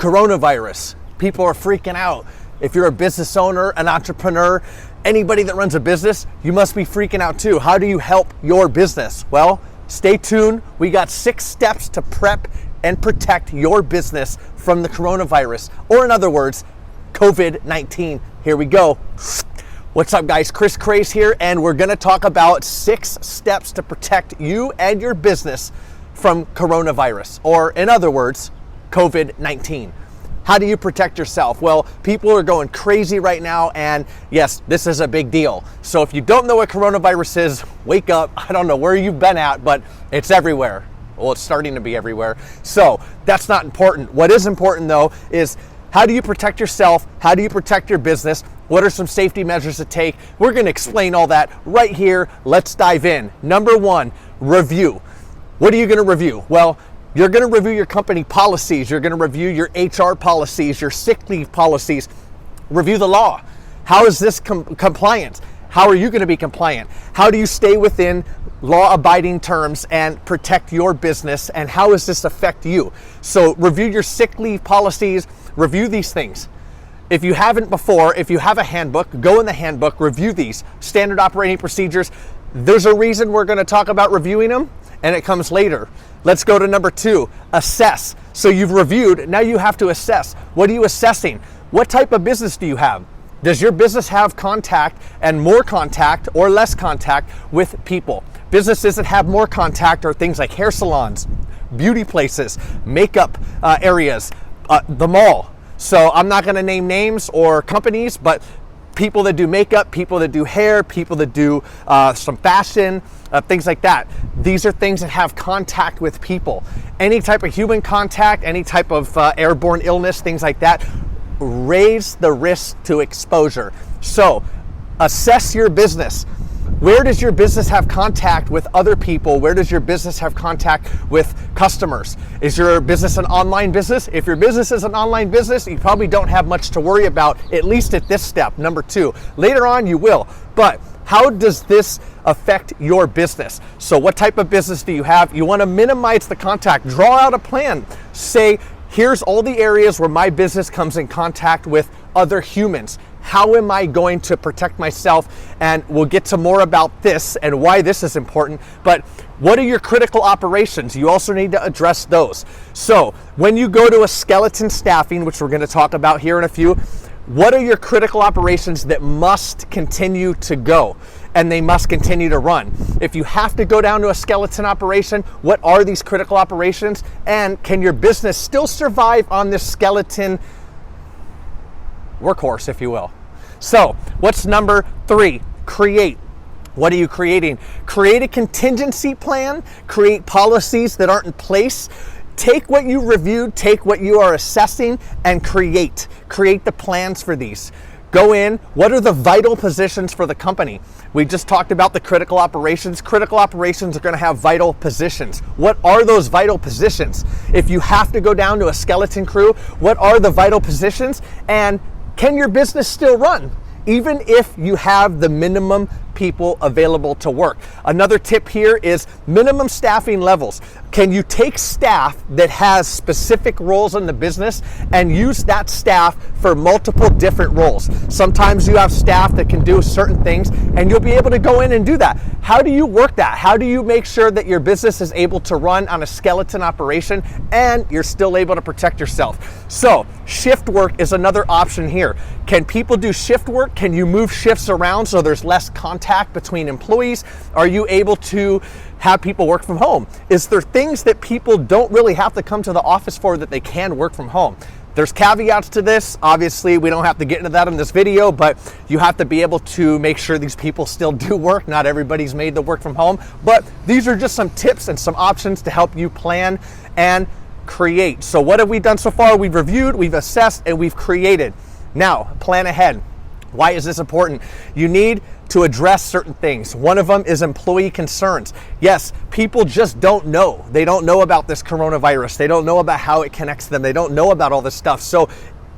Coronavirus. People are freaking out. If you're a business owner, an entrepreneur, anybody that runs a business, you must be freaking out too. How do you help your business? Well, stay tuned. We got 6 steps to prep and protect your business from the coronavirus, or in other words, COVID-19. Here we go. What's up, guys? Chris Craze here, and we're gonna talk about 6 steps to protect you and your business from coronavirus, or in other words, COVID-19. How do you protect yourself? Well, people are going crazy right now, and yes, this is a big deal. So if you don't know what coronavirus is, wake up. I don't know where you've been at, but it's everywhere. Well, it's starting to be everywhere. So that's not important. What is important though is, how do you protect yourself? How do you protect your business? What are some safety measures to take? We're gonna explain all that right here. Let's dive in. Number 1, review. What are you gonna review? Well, you're gonna review your company policies. You're gonna review your HR policies, your sick leave policies. Review the law. How is this compliant? How are you gonna be compliant? How do you stay within law-abiding terms and protect your business, and how does this affect you? So review your sick leave policies, review these things. If you haven't before, if you have a handbook, go in the handbook, review these standard operating procedures. There's a reason we're gonna talk about reviewing them, and it comes later. Let's go to number 2, assess. So you've reviewed, now you have to assess. What are you assessing? What type of business do you have? Does your business have contact and more contact or less contact with people? Businesses that have more contact are things like hair salons, beauty places, makeup areas, the mall. So I'm not gonna name names or companies, but people that do makeup, people that do hair, people that do some fashion, things like that. These are things that have contact with people. Any type of human contact, any type of airborne illness, things like that, raise the risk to exposure. So assess your business. Where does your business have contact with other people? Where does your business have contact with customers? Is your business an online business? If your business is an online business, you probably don't have much to worry about, at least at this step, number 2. Later on, you will. But how does this affect your business? So what type of business do you have? You want to minimize the contact. Draw out a plan. Say, here's all the areas where my business comes in contact with other humans. How am I going to protect myself? And we'll get to more about this and why this is important. But what are your critical operations? You also need to address those. So when you go to a skeleton staffing, which we're going to talk about here in a few, what are your critical operations that must continue to go and they must continue to run? If you have to go down to a skeleton operation, what are these critical operations? And can your business still survive on this skeleton workhorse, if you will? So what's number 3? Create. What are you creating? Create a contingency plan, create policies that aren't in place. Take what you reviewed, take what you are assessing, and create the plans for these. Go in, what are the vital positions for the company? We just talked about the critical operations. Critical operations are gonna have vital positions. What are those vital positions? If you have to go down to a skeleton crew, what are the vital positions? And can your business still run, even if you have the minimum people available to work? Another tip here is minimum staffing levels. Can you take staff that has specific roles in the business and use that staff for multiple different roles? Sometimes you have staff that can do certain things and you'll be able to go in and do that. How do you work that? How do you make sure that your business is able to run on a skeleton operation and you're still able to protect yourself? So shift work is another option here. Can people do shift work? Can you move shifts around so there's less contact between employees? Are you able to have people work from home? Is there things that people don't really have to come to the office for that they can work from home? There's caveats to this. Obviously, we don't have to get into that in this video, but you have to be able to make sure these people still do work. Not everybody's made to work from home, but these are just some tips and some options to help you plan and create. So what have we done so far? We've reviewed, we've assessed, and we've created. Now, plan ahead. Why is this important? You need to address certain things. One of them is employee concerns. Yes, people just don't know. They don't know about this coronavirus. They don't know about how it connects them. They don't know about all this stuff. So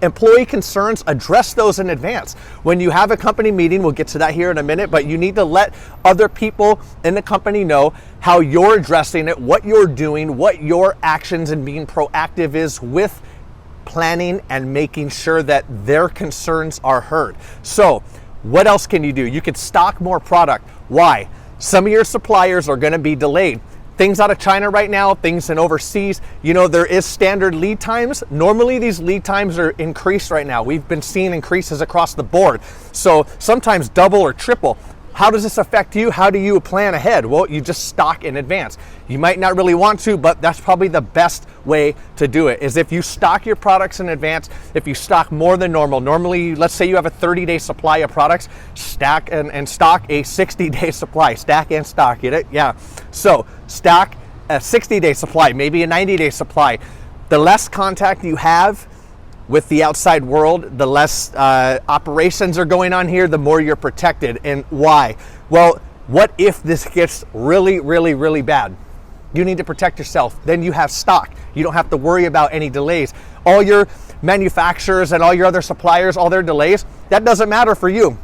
employee concerns, address those in advance. When you have a company meeting, we'll get to that here in a minute, but you need to let other people in the company know how you're addressing it, what you're doing, what your actions and being proactive is with planning and making sure that their concerns are heard. So what else can you do? You could stock more product. Why? Some of your suppliers are going to be delayed. Things out of China right now, things in overseas, there is standard lead times. Normally these lead times are increased right now. We've been seeing increases across the board. So sometimes double or triple. How does this affect you? How do you plan ahead? Well, you just stock in advance. You might not really want to, but that's probably the best way to do it, is if you stock your products in advance, if you stock more than normal. Normally, let's say you have a 30-day supply of products, stack and stock a 60-day supply. Stack and stock, get it? Yeah. So stock a 60-day supply, maybe a 90-day supply. The less contact you have with the outside world, the less operations are going on here, the more you're protected. And why? Well, what if this gets really, really, really bad? You need to protect yourself. Then you have stock. You don't have to worry about any delays. All your manufacturers and all your other suppliers, all their delays, that doesn't matter for you.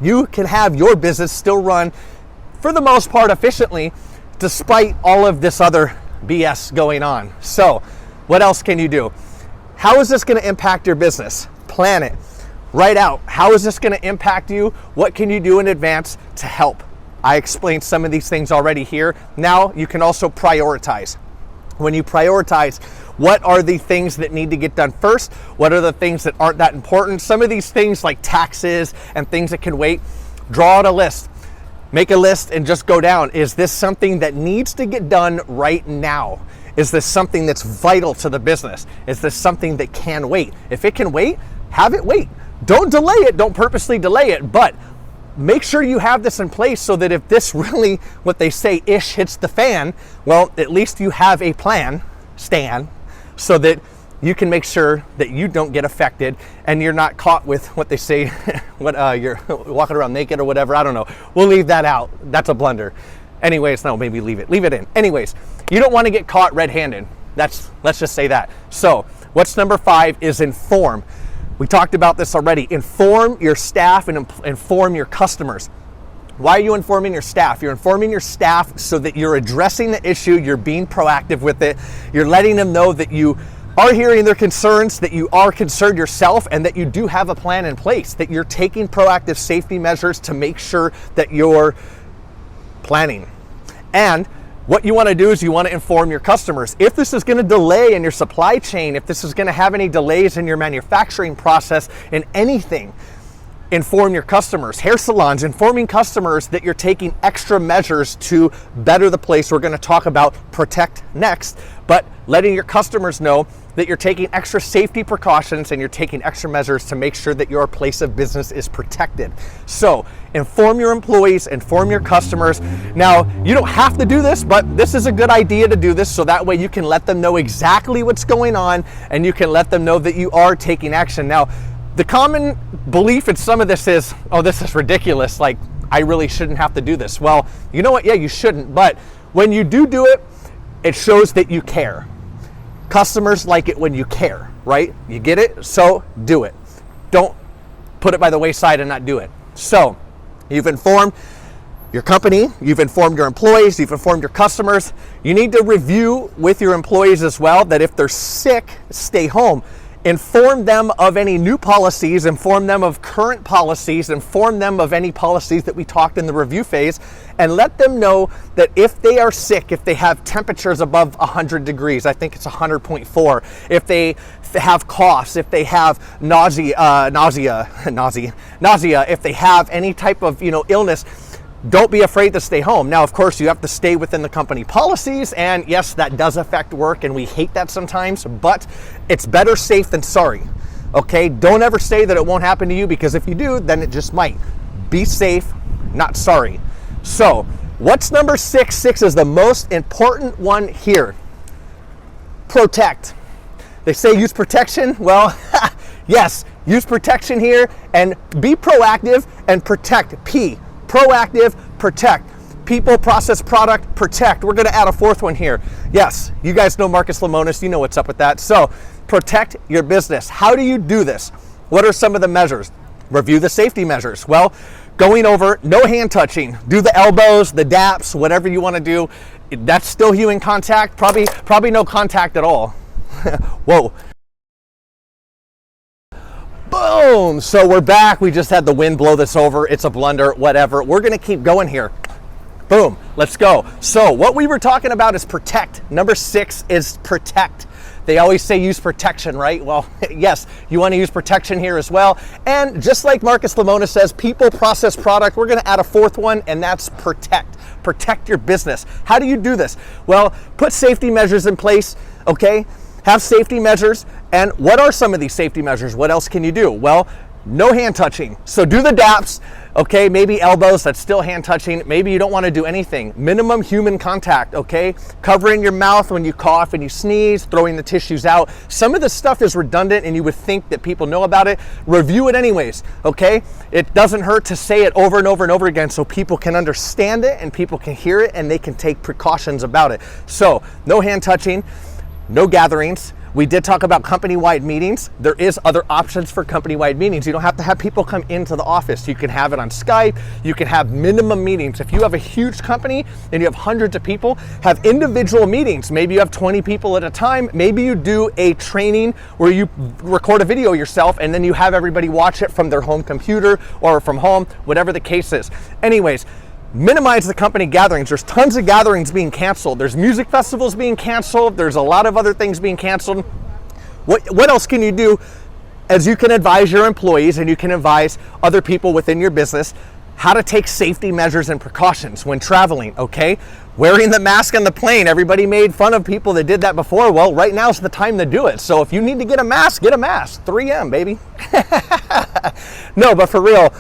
You can have your business still run, for the most part, efficiently, despite all of this other BS going on. So what else can you do? How is this going to impact your business? Plan it. Write out, how is this going to impact you? What can you do in advance to help? I explained some of these things already here. Now you can also prioritize. When you prioritize, what are the things that need to get done first? What are the things that aren't that important? Some of these things like taxes and things that can wait, draw out a list. Make a list and just go down. Is this something that needs to get done right now? Is this something that's vital to the business? Is this something that can wait? If it can wait, have it wait. Don't delay it. Don't purposely delay it, but make sure you have this in place so that if this really, what they say, ish hits the fan, well, at least you have a plan, Stan, so that you can make sure that you don't get affected and you're not caught with what they say, you're walking around naked or whatever. I don't know. We'll leave that out. That's a blunder. Anyways, no, maybe leave it in. Anyways, you don't want to get caught red-handed. Let's just say that. So what's number 5 is inform. We talked about this already. Inform your staff and inform your customers. Why are you informing your staff? You're informing your staff so that you're addressing the issue, you're being proactive with it, you're letting them know that you are hearing their concerns, that you are concerned yourself, and that you do have a plan in place, that you're taking proactive safety measures to make sure that you're planning. And what you want to do is you want to inform your customers. If this is going to delay in your supply chain, if this is going to have any delays in your manufacturing process, in anything, inform your customers. Hair salons, informing customers that you're taking extra measures to better the place. We're going to talk about protect next, but letting your customers know that you're taking extra safety precautions and you're taking extra measures to make sure that your place of business is protected. So inform your employees, inform your customers. Now, you don't have to do this, but this is a good idea to do this so that way you can let them know exactly what's going on and you can let them know that you are taking action. Now, the common belief in some of this is, oh, this is ridiculous. Like, I really shouldn't have to do this. Well, you know what? Yeah, you shouldn't. But when you do it, it shows that you care. Customers like it when you care, right? You get it? So do it. Don't put it by the wayside and not do it. So you've informed your company, you've informed your employees, you've informed your customers. You need to review with your employees as well that if they're sick, stay home. Inform them of any new policies, inform them of current policies, inform them of any policies that we talked in the review phase, and let them know that if they are sick, if they have temperatures above 100 degrees, I think it's 100.4, if they have coughs, if they have nausea, if they have any type of illness, don't be afraid to stay home. Now, of course, you have to stay within the company policies, and yes, that does affect work, and we hate that sometimes, but it's better safe than sorry, okay? Don't ever say that it won't happen to you, because if you do, then it just might. Be safe, not sorry. So, what's number 6? 6 is the most important one here. Protect. They say use protection. Well, yes, use protection here, and be proactive and protect. P. Proactive, protect. People, process, product, protect. We're going to add a 4th one here. Yes, you guys know Marcus Lemonis. You know what's up with that. So, protect your business. How do you do this? What are some of the measures? Review the safety measures. Well, going over, no hand touching. Do the elbows, the daps, whatever you want to do. That's still human contact. Probably no contact at all. Whoa. Boom. So we're back. We just had the wind blow this over. It's a blunder, whatever. We're going to keep going here. Boom. Let's go. So what we were talking about is protect. Number 6 is protect. They always say use protection, right? Well, yes, you want to use protection here as well. And just like Marcus Lemonis says, people, process, product, we're going to add a 4th one, and that's protect. Protect your business. How do you do this? Well, put safety measures in place, okay? Have safety measures. And what are some of these safety measures? What else can you do? Well, no hand touching. So do the daps, okay? Maybe elbows, that's still hand touching. Maybe you don't want to do anything. Minimum human contact, okay? Covering your mouth when you cough and you sneeze, throwing the tissues out. Some of this stuff is redundant and you would think that people know about it. Review it anyways, okay? It doesn't hurt to say it over and over and over again so people can understand it and people can hear it and they can take precautions about it. So no hand touching, no gatherings. We did talk about company-wide meetings. There is other options for company-wide meetings. You don't have to have people come into the office. You can have it on Skype. You can have minimum meetings. If you have a huge company and you have hundreds of people, have individual meetings. Maybe you have 20 people at a time. Maybe you do a training where you record a video yourself and then you have everybody watch it from their home computer or from home, whatever the case is. Anyways, minimize the company gatherings. There's tons of gatherings being canceled. There's music festivals being canceled. There's a lot of other things being canceled. What else can you do? As you can advise your employees and you can advise other people within your business how to take safety measures and precautions when traveling, okay? Wearing the mask on the plane. Everybody made fun of people that did that before. Well, right now is the time to do it. So if you need to get a mask, get a mask. 3M, baby. No, but for real,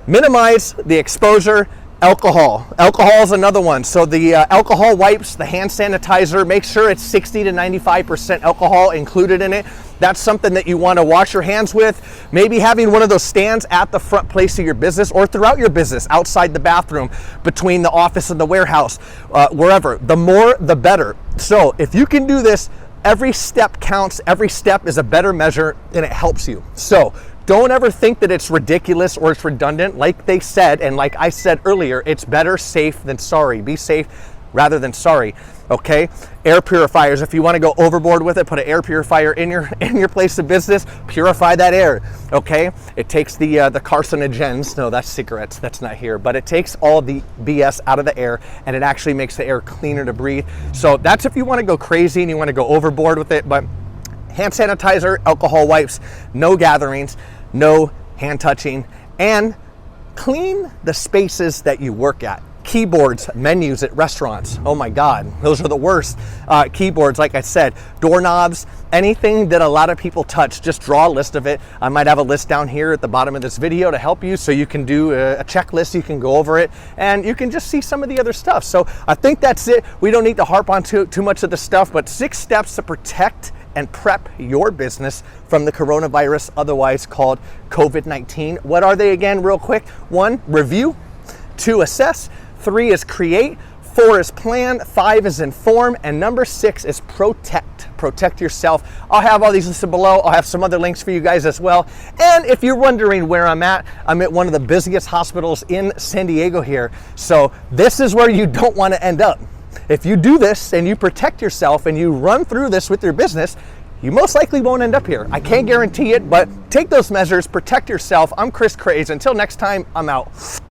minimize the exposure. Alcohol is another one. So the alcohol wipes, the hand sanitizer, make sure it's 60 to 95% alcohol included in it. That's something that you want to wash your hands with. Maybe having one of those stands at the front place of your business or throughout your business, outside the bathroom, between the office and the warehouse, wherever. The more, the better. So if you can do this, every step counts. Every step is a better measure and it helps you. So don't ever think that it's ridiculous or it's redundant. Like they said, and like I said earlier, it's better safe than sorry. Be safe rather than sorry, okay? Air purifiers, if you want to go overboard with it, put an air purifier in your place of business, purify that air, okay? It takes the carcinogens, no, that's cigarettes, that's not here, but it takes all the BS out of the air and it actually makes the air cleaner to breathe. So that's if you want to go crazy and you want to go overboard with it, but hand sanitizer, alcohol wipes, no gatherings, no hand touching, and clean the spaces that you work at. Keyboards, menus at restaurants. Oh my God, those are the worst. Keyboards, like I said, doorknobs, anything that a lot of people touch, just draw a list of it. I might have a list down here at the bottom of this video to help you so you can do a checklist, you can go over it, and you can just see some of the other stuff. So I think that's it. We don't need to harp on too much of the stuff, but 6 steps to protect and prep your business from the coronavirus, otherwise called COVID-19. What are they again, real quick? 1, review. 2, assess. 3 is create. 4 is plan. 5 is inform. And number 6 is protect. Protect yourself. I'll have all these listed below. I'll have some other links for you guys as well. And if you're wondering where I'm at one of the busiest hospitals in San Diego here. So this is where you don't want to end up. If you do this and you protect yourself and you run through this with your business, you most likely won't end up here. I can't guarantee it, but take those measures, protect yourself. I'm Chris Craze. Until next time, I'm out.